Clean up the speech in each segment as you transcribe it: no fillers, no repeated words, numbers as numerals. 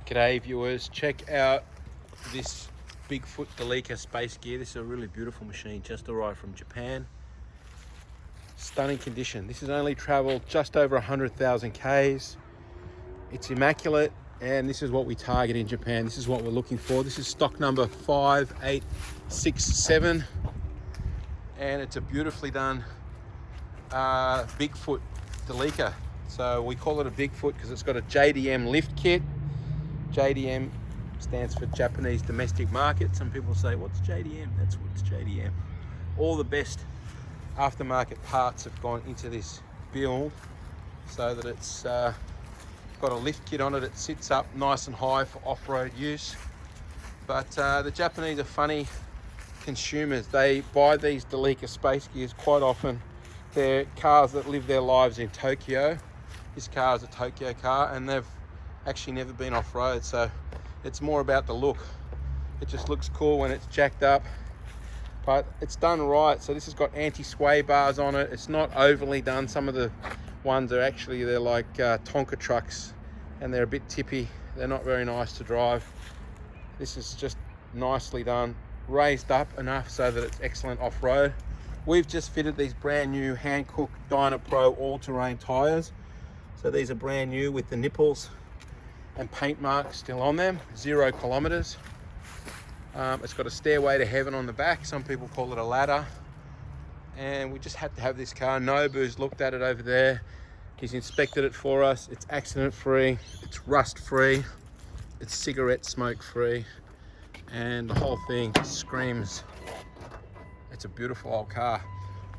G'day viewers, check out this Bigfoot Delica space gear. This is a really beautiful machine, just arrived from Japan. Stunning condition. This has only traveled just over 100,000 Ks. It's immaculate, and this is what we target in Japan. This is what we're looking for. This is stock number 5867, and it's a beautifully done Bigfoot Delica. So we call it a Bigfoot because it's got a JDM lift kit. JDM stands for Japanese Domestic Market. Some people say, what's JDM? That's what's JDM. All the best aftermarket parts have gone into this build so that it's got a lift kit on it. It sits up nice and high for off-road use. But the Japanese are funny consumers. They buy these Delica space gears quite often. They're cars that live their lives in Tokyo. This car is a Tokyo car, and they've actually never been off-road, so it's more about the look. It just looks cool when it's jacked up, but it's done right. So this has got anti-sway bars on it. It's not overly done. Some of the ones are actually, they're like Tonka trucks, and they're a bit tippy. They're not very nice to drive. This is just nicely done, raised up enough so that it's excellent off-road. We've just fitted these brand new hand-cooked Dynapro all-terrain tires. So these are brand new with the nipples and paint marks still on them, 0 kilometers. It's got a stairway to heaven on the back. Some people call it a ladder. And we just had to have this car. Nobu's looked at it over there. He's inspected it for us. It's accident free, it's rust free, it's cigarette smoke free, and the whole thing screams. It's a beautiful old car.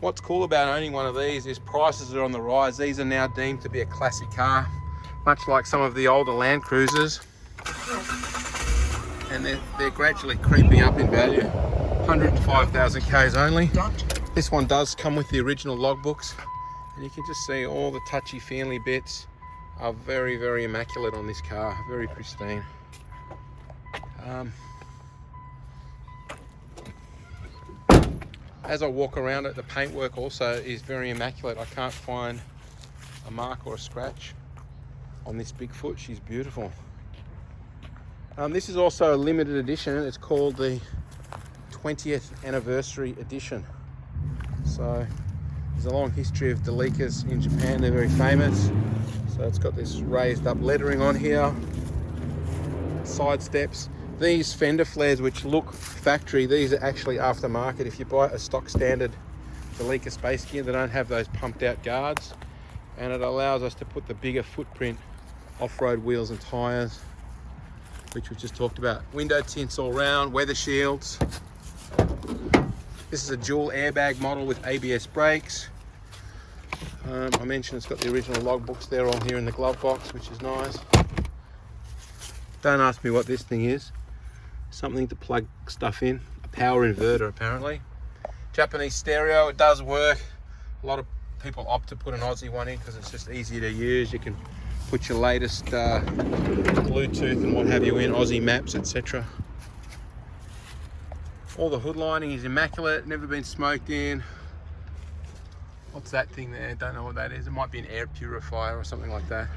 What's cool about owning one of these is prices are on the rise. These are now deemed to be a classic car, much like some of the older Land Cruisers, and they're gradually creeping up in value. 105,000 Ks only. This one does come with the original logbooks, and you can just see all the touchy-feely bits are very, very immaculate on this car, very pristine. As I walk around it, the paintwork also is very immaculate. I can't find a mark or a scratch on this Bigfoot. She's beautiful. This is also a limited edition. It's called the 20th anniversary edition. So there's a long history of Delicas in Japan. They're very famous. So it's got this raised up lettering on here, side steps. These fender flares, which look factory, these are actually aftermarket. If you buy a stock standard Delica space gear, they don't have those pumped out guards, and it allows us to put the bigger footprint off-road wheels and tires, which we just talked about. Window tints all round, weather shields. This is a dual airbag model with ABS brakes. I mentioned it's got the original logbooks there all here in the glove box, which is nice. Don't ask me what this thing is. Something to plug stuff in. A power inverter, apparently. Japanese stereo, it does work. A lot of people opt to put an Aussie one in because it's just easier to use. You can put your latest Bluetooth and what have you in, Aussie maps, etc. All the hood lining is immaculate, never been smoked in. What's that thing there? Don't know what that is. It might be an air purifier or something like that.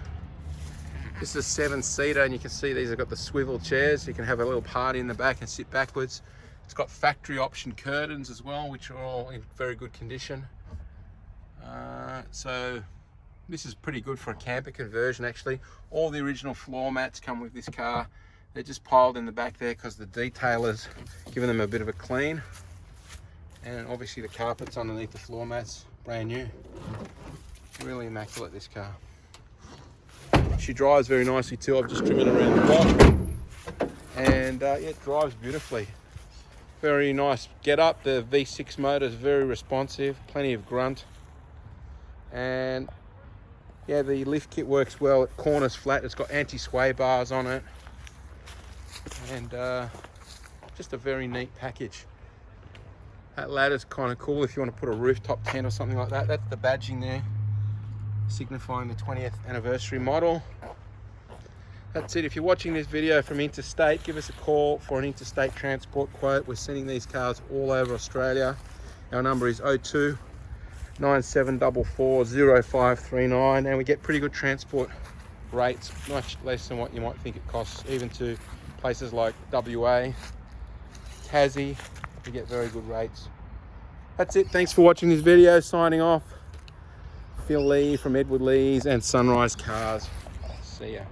This is a 7-seater, and you can see these have got the swivel chairs. You can have a little party in the back and sit backwards. It's got factory option curtains as well, which are all in very good condition. So this is pretty good for a camper conversion, actually. All the original floor mats come with this car. They're just piled in the back there because the detailer's given them a bit of a clean. And obviously the carpets underneath the floor mats, brand new. Really immaculate, this car. She drives very nicely too. I've just driven around the block, and yeah, it drives beautifully. Very nice get up. The V6 motor is very responsive, plenty of grunt, and yeah, the lift kit works well. It corners flat. It's got anti-sway bars on it, and just a very neat package. That ladder's kind of cool if you want to put a rooftop tent or something like that. That's the badging there, signifying the 20th anniversary model. That's it. If you're watching this video from interstate, give us a call for an interstate transport quote. We're sending these cars all over Australia. Our number is 02 9744 0539, and we get pretty good transport rates, much less than what you might think it costs, even to places like WA, Tassie, you get very good rates. That's it. Thanks for watching this video. Signing off. Phil Lee from Edward Lee's and SunRIseCars. See ya.